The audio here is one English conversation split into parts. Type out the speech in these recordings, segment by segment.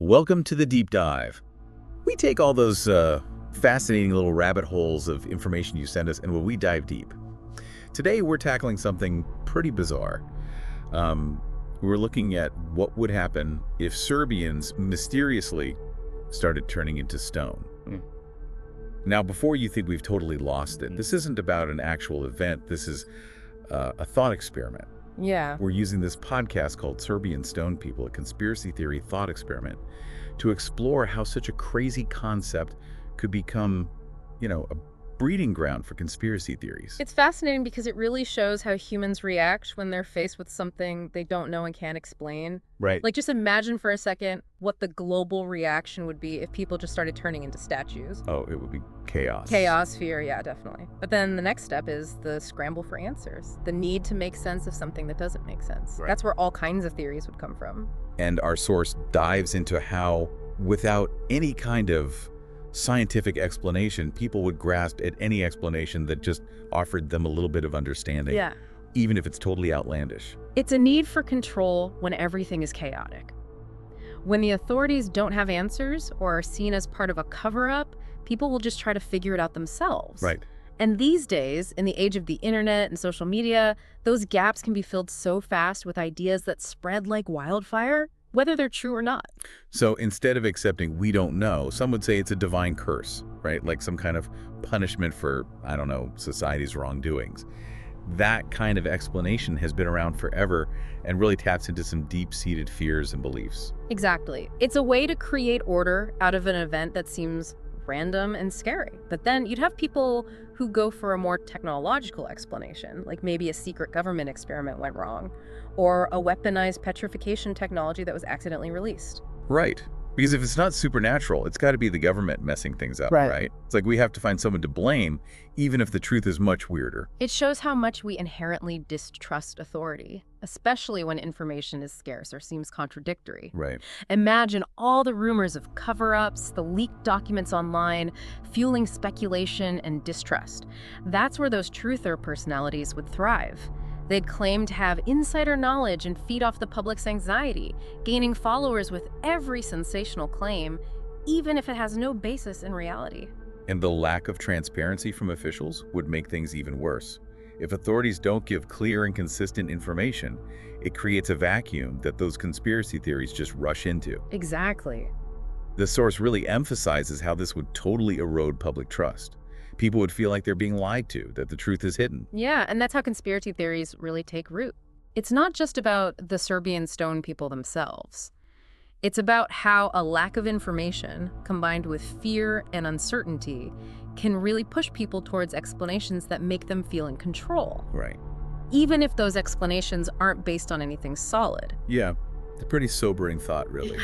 Welcome to the Deep Dive. We take all those fascinating little rabbit holes of information you send us and we dive deep. Today we're tackling something pretty bizarre. We're looking at what would happen if Serbians mysteriously started turning into stone. Now, before you think we've totally lost it, this isn't about an actual event. This is a thought experiment. Yeah. We're using this podcast called Serbian Stone People, a conspiracy theory thought experiment, to explore how such a crazy concept could become, a breeding ground for conspiracy theories. It's fascinating because it really shows how humans react when they're faced with something they don't know and can't explain. Right. Like, just imagine for a second what the global reaction would be if people just started turning into statues. Oh, it would be chaos. Chaos, fear, yeah, definitely. But then the next step is the scramble for answers, the need to make sense of something that doesn't make sense. Right. That's where all kinds of theories would come from. And our source dives into how, without any kind of scientific explanation, people would grasp at any explanation that just offered them a little bit of understanding, Yeah. even if it's totally outlandish. It's a need for control when everything is chaotic. When the authorities don't have answers or are seen as part of a cover-up, people will just try to figure it out themselves. Right. And these days, in the age of the internet and social media, those gaps can be filled so fast with ideas that spread like wildfire, whether they're true or not. So instead of accepting we don't know, some would say it's a divine curse, right? Like some kind of punishment for, society's wrongdoings. That kind of explanation has been around forever and really taps into some deep-seated fears and beliefs. Exactly. It's a way to create order out of an event that seems random and scary. But then you'd have people who go for a more technological explanation, like maybe a secret government experiment went wrong, or a weaponized petrification technology that was accidentally released. Right. Because if it's not supernatural, it's got to be the government messing things up, right? It's like we have to find someone to blame, even if the truth is much weirder. It shows how much we inherently distrust authority, especially when information is scarce or seems contradictory. Right. Imagine all the rumors of cover-ups, the leaked documents online, fueling speculation and distrust. That's where those truther personalities would thrive. They'd claim to have insider knowledge and feed off the public's anxiety, gaining followers with every sensational claim, even if it has no basis in reality. And the lack of transparency from officials would make things even worse. If authorities don't give clear and consistent information, it creates a vacuum that those conspiracy theories just rush into. Exactly. The source really emphasizes how this would totally erode public trust. People would feel like they're being lied to, that the truth is hidden. Yeah, and that's how conspiracy theories really take root. It's not just about the Serbian stone people themselves. It's about how a lack of information, combined with fear and uncertainty, can really push people towards explanations that make them feel in control. Right. Even if those explanations aren't based on anything solid. Yeah, it's a pretty sobering thought, really.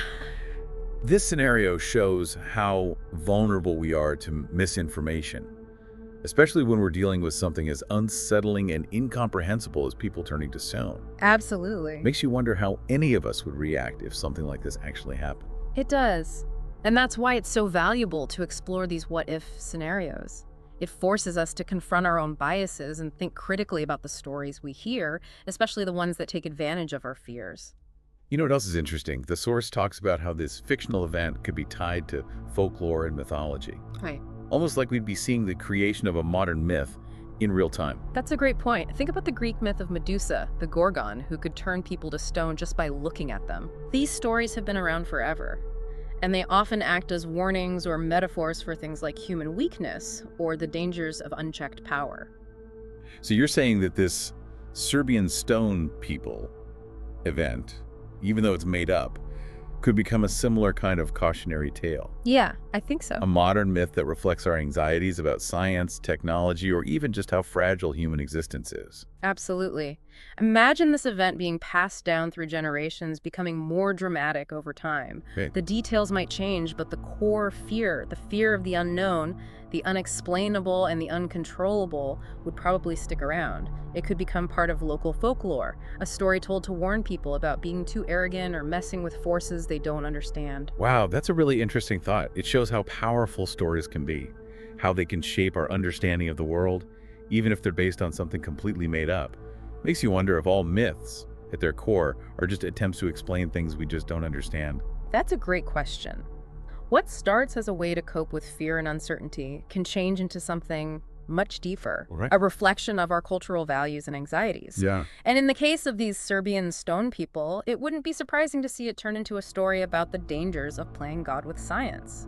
This scenario shows how vulnerable we are to misinformation, especially when we're dealing with something as unsettling and incomprehensible as people turning to stone. Absolutely. Makes you wonder how any of us would react if something like this actually happened. It does. And that's why it's so valuable to explore these what-if scenarios. It forces us to confront our own biases and think critically about the stories we hear, especially the ones that take advantage of our fears. You know what else is interesting? The source talks about how this fictional event could be tied to folklore and mythology. Right. Almost like we'd be seeing the creation of a modern myth in real time. That's a great point. Think about the Greek myth of Medusa, the Gorgon, who could turn people to stone just by looking at them. These stories have been around forever, and they often act as warnings or metaphors for things like human weakness or the dangers of unchecked power. So you're saying that this Serbian stone people event, even though it's made up, could become a similar kind of cautionary tale. Yeah, I think so. A modern myth that reflects our anxieties about science, technology, or even just how fragile human existence is. Absolutely. Imagine this event being passed down through generations, becoming more dramatic over time. Right. The details might change, but the core fear, the fear of the unknown, the unexplainable and the uncontrollable, would probably stick around. It could become part of local folklore, a story told to warn people about being too arrogant or messing with forces they don't understand. Wow, that's a really interesting thought. It shows how powerful stories can be, how they can shape our understanding of the world, even if they're based on something completely made up. Makes you wonder if all myths, at their core, are just attempts to explain things we just don't understand. That's a great question. What starts as a way to cope with fear and uncertainty can change into something much deeper, Right. a reflection of our cultural values and anxieties. Yeah. And in the case of these Serbian stone people, it wouldn't be surprising to see it turn into a story about the dangers of playing God with science,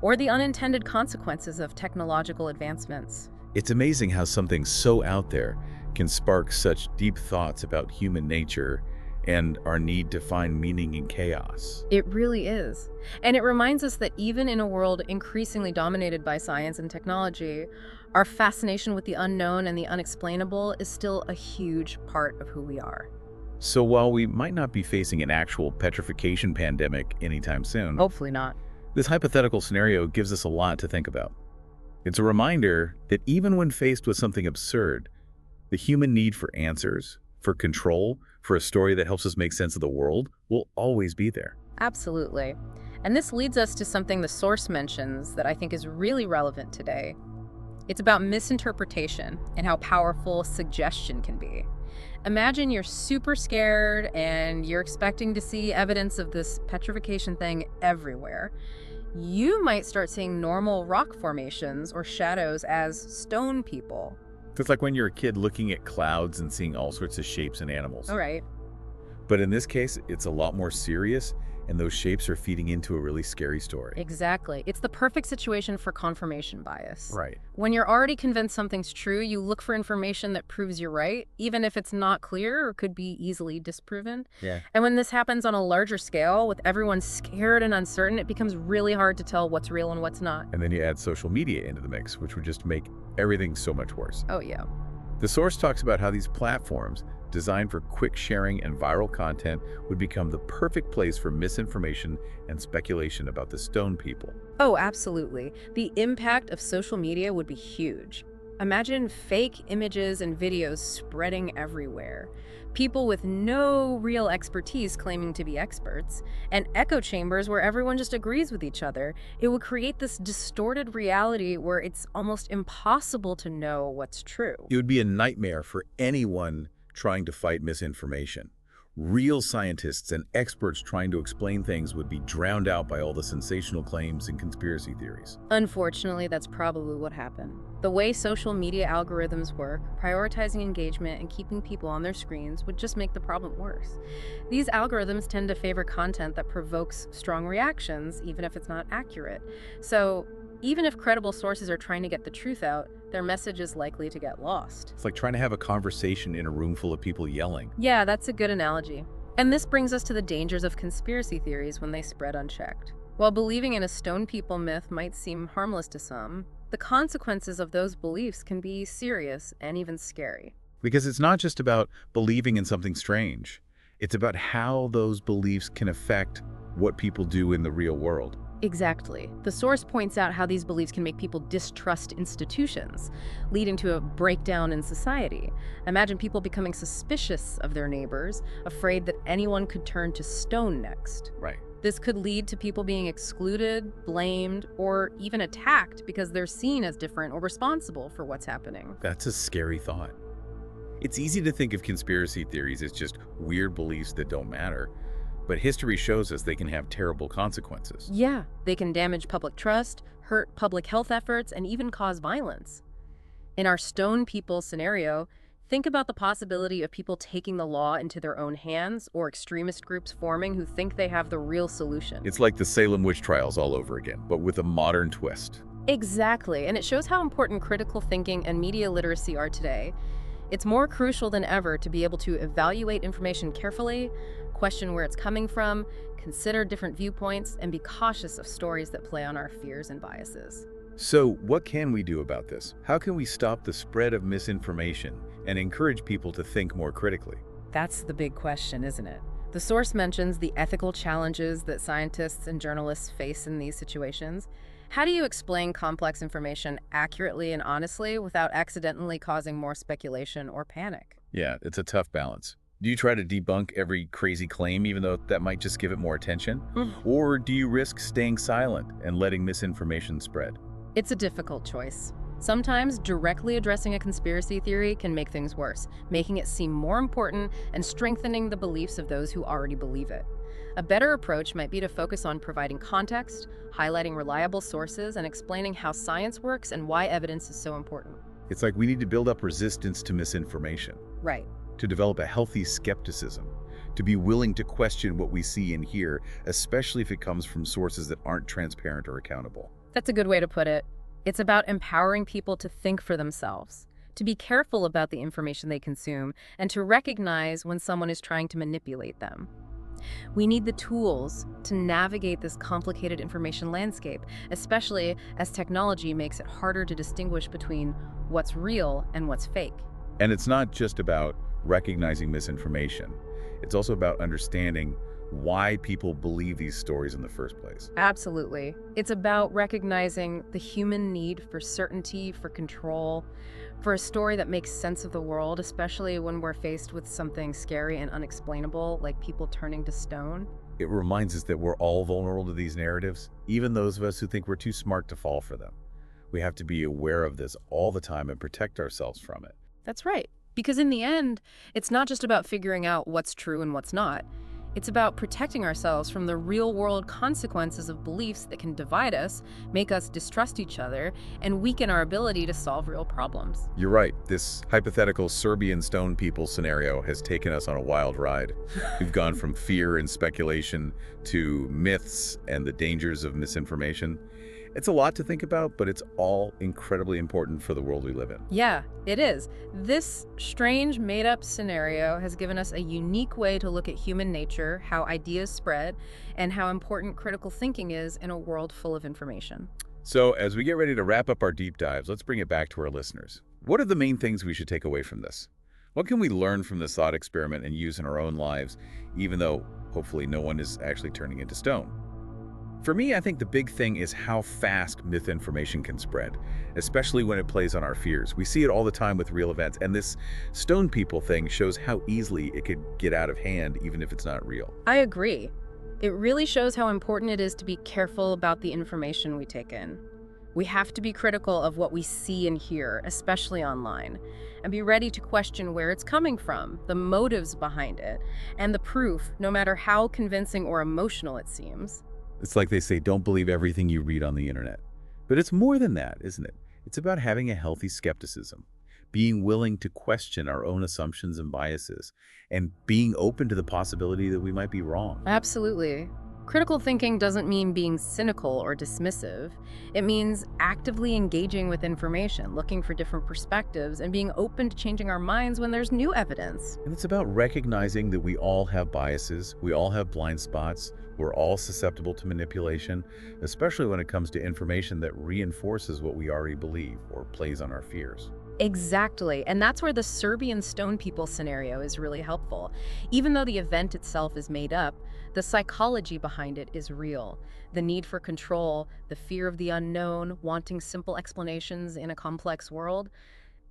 or the unintended consequences of technological advancements. It's amazing how something so out there can spark such deep thoughts about human nature and our need to find meaning in chaos. It really is. And it reminds us that even in a world increasingly dominated by science and technology, our fascination with the unknown and the unexplainable is still a huge part of who we are. So while we might not be facing an actual petrification pandemic anytime soon, Hopefully not. this hypothetical scenario gives us a lot to think about. It's a reminder that even when faced with something absurd, the human need for answers, for control, for a story that helps us make sense of the world will always be there. Absolutely. And this leads us to something the source mentions that I think is really relevant today. It's about misinterpretation and how powerful suggestion can be. Imagine you're super scared and you're expecting to see evidence of this petrification thing everywhere. You might start seeing normal rock formations or shadows as stone people. It's like when you're a kid looking at clouds and seeing all sorts of shapes and animals. All right. But in this case, it's a lot more serious, and those shapes are feeding into a really scary story. Exactly. It's the perfect situation for confirmation bias. Right. When you're already convinced something's true, you look for information that proves you're right, even if it's not clear or could be easily disproven. Yeah. And when this happens on a larger scale, with everyone scared and uncertain, it becomes really hard to tell what's real and what's not. And then you add social media into the mix, which would just make everything so much worse. Oh, yeah. The source talks about how these platforms, designed for quick sharing and viral content, would become the perfect place for misinformation and speculation about the stone people. Oh, absolutely. The impact of social media would be huge. Imagine fake images and videos spreading everywhere. People with no real expertise claiming to be experts, and echo chambers where everyone just agrees with each other. It would create this distorted reality where it's almost impossible to know what's true. It would be a nightmare for anyone trying to fight misinformation. Real scientists and experts trying to explain things would be drowned out by all the sensational claims and conspiracy theories. Unfortunately, that's probably what happened. The way social media algorithms work, prioritizing engagement and keeping people on their screens would just make the problem worse. These algorithms tend to favor content that provokes strong reactions, even if it's not accurate. So, even if credible sources are trying to get the truth out, their message is likely to get lost. It's like trying to have a conversation in a room full of people yelling. Yeah, that's a good analogy. And this brings us to the dangers of conspiracy theories when they spread unchecked. While believing in a stone people myth might seem harmless to some, the consequences of those beliefs can be serious and even scary. Because it's not just about believing in something strange. It's about how those beliefs can affect what people do in the real world. Exactly. The source points out how these beliefs can make people distrust institutions, leading to a breakdown in society. Imagine people becoming suspicious of their neighbors, afraid that anyone could turn to stone next. Right. This could lead to people being excluded, blamed, or even attacked because they're seen as different or responsible for what's happening. That's a scary thought. It's easy to think of conspiracy theories as just weird beliefs that don't matter. But history shows us they can have terrible consequences. Yeah, they can damage public trust, hurt public health efforts, and even cause violence. In our stone people scenario, think about the possibility of people taking the law into their own hands or extremist groups forming who think they have the real solution. It's like the Salem witch trials all over again, but with a modern twist. Exactly, and it shows how important critical thinking and media literacy are today. It's more crucial than ever to be able to evaluate information carefully, question where it's coming from, consider different viewpoints, and be cautious of stories that play on our fears and biases. So, what can we do about this? How can we stop the spread of misinformation and encourage people to think more critically? That's the big question, isn't it? The source mentions the ethical challenges that scientists and journalists face in these situations. How do you explain complex information accurately and honestly without accidentally causing more speculation or panic? Yeah, it's a tough balance. Do you try to debunk every crazy claim, even though that might just give it more attention? Or do you risk staying silent and letting misinformation spread? It's a difficult choice. Sometimes directly addressing a conspiracy theory can make things worse, making it seem more important and strengthening the beliefs of those who already believe it. A better approach might be to focus on providing context, highlighting reliable sources, and explaining how science works and why evidence is so important. It's like we need to build up resistance to misinformation, Right. to develop a healthy skepticism, to be willing to question what we see and hear, especially if it comes from sources that aren't transparent or accountable. That's a good way to put it. It's about empowering people to think for themselves, to be careful about the information they consume, and to recognize when someone is trying to manipulate them. We need the tools to navigate this complicated information landscape, especially as technology makes it harder to distinguish between what's real and what's fake. And it's not just about recognizing misinformation. It's also about understanding why people believe these stories in the first place. Absolutely. It's about recognizing the human need for certainty, for control, for a story that makes sense of the world, especially when we're faced with something scary and unexplainable, like people turning to stone. It reminds us that we're all vulnerable to these narratives, even those of us who think we're too smart to fall for them. We have to be aware of this all the time and protect ourselves from it. That's right. Because in the end, it's not just about figuring out what's true and what's not. It's about protecting ourselves from the real-world consequences of beliefs that can divide us, make us distrust each other, and weaken our ability to solve real problems. You're right. This hypothetical Serbian stone people scenario has taken us on a wild ride. We've gone from fear and speculation to myths and the dangers of misinformation. It's a lot to think about, but it's all incredibly important for the world we live in. Yeah, it is. This strange, made-up scenario has given us a unique way to look at human nature, how ideas spread, and how important critical thinking is in a world full of information. So as we get ready to wrap up our deep dives, let's bring it back to our listeners. What are the main things we should take away from this? What can we learn from this thought experiment and use in our own lives, even though hopefully no one is actually turning into stone? For me, I think the big thing is how fast misinformation can spread, especially when it plays on our fears. We see it all the time with real events, and this stone people thing shows how easily it could get out of hand even if it's not real. I agree. It really shows how important it is to be careful about the information we take in. We have to be critical of what we see and hear, especially online, and be ready to question where it's coming from, the motives behind it, and the proof, no matter how convincing or emotional it seems. It's like they say, don't believe everything you read on the internet. But it's more than that, isn't it? It's about having a healthy skepticism, being willing to question our own assumptions and biases, and being open to the possibility that we might be wrong. Absolutely. Critical thinking doesn't mean being cynical or dismissive. It means actively engaging with information, looking for different perspectives, and being open to changing our minds when there's new evidence. And it's about recognizing that we all have biases, we all have blind spots, we're all susceptible to manipulation, especially when it comes to information that reinforces what we already believe or plays on our fears. Exactly, and that's where the Serbian stone people scenario is really helpful. Even though the event itself is made up, the psychology behind it is real. The need for control, the fear of the unknown, wanting simple explanations in a complex world,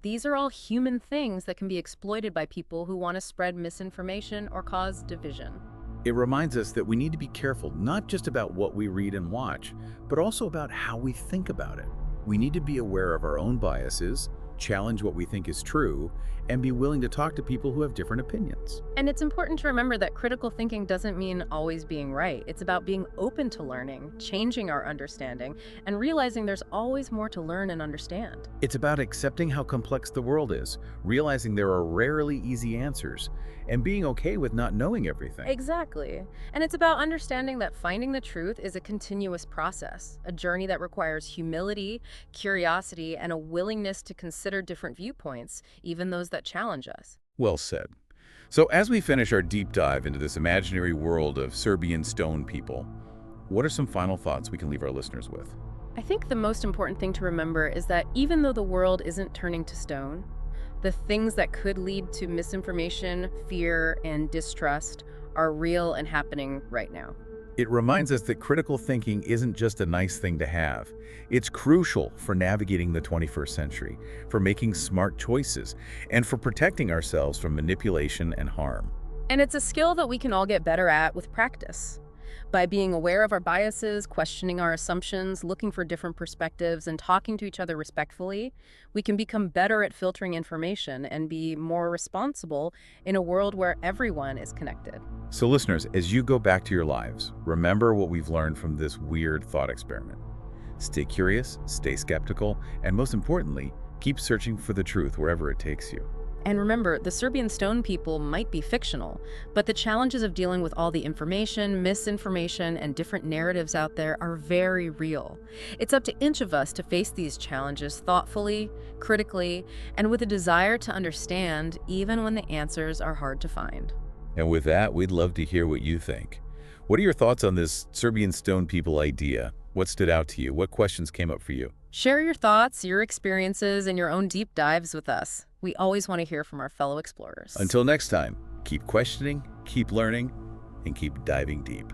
these are all human things that can be exploited by people who want to spread misinformation or cause division. It reminds us that we need to be careful, not just about what we read and watch, but also about how we think about it. We need to be aware of our own biases, challenge what we think is true, and be willing to talk to people who have different opinions. And it's important to remember that critical thinking doesn't mean always being right. It's about being open to learning, changing our understanding, and realizing there's always more to learn and understand. It's about accepting how complex the world is, realizing there are rarely easy answers, and being okay with not knowing everything. Exactly. And it's about understanding that finding the truth is a continuous process, a journey that requires humility, curiosity, and a willingness to consider different viewpoints, even those that challenge us. Well said. So as we finish our deep dive into this imaginary world of Serbian stone people, what are some final thoughts we can leave our listeners with? I think the most important thing to remember is that even though the world isn't turning to stone, the things that could lead to misinformation, fear, and distrust are real and happening right now. It reminds us that critical thinking isn't just a nice thing to have. It's crucial for navigating the 21st century, for making smart choices, and for protecting ourselves from manipulation and harm. And it's a skill that we can all get better at with practice. By being aware of our biases, questioning our assumptions, looking for different perspectives, and talking to each other respectfully, we can become better at filtering information and be more responsible in a world where everyone is connected. So listeners, as you go back to your lives, remember what we've learned from this weird thought experiment. Stay curious, stay skeptical, and most importantly, keep searching for the truth wherever it takes you. And remember, the Serbian stone people might be fictional, but the challenges of dealing with all the information, misinformation, and different narratives out there are very real. It's up to each of us to face these challenges thoughtfully, critically, and with a desire to understand, even when the answers are hard to find. And with that, we'd love to hear what you think. What are your thoughts on this Serbian stone people idea? What stood out to you? What questions came up for you? Share your thoughts, your experiences, and your own deep dives with us. We always want to hear from our fellow explorers. Until next time, keep questioning, keep learning, and keep diving deep.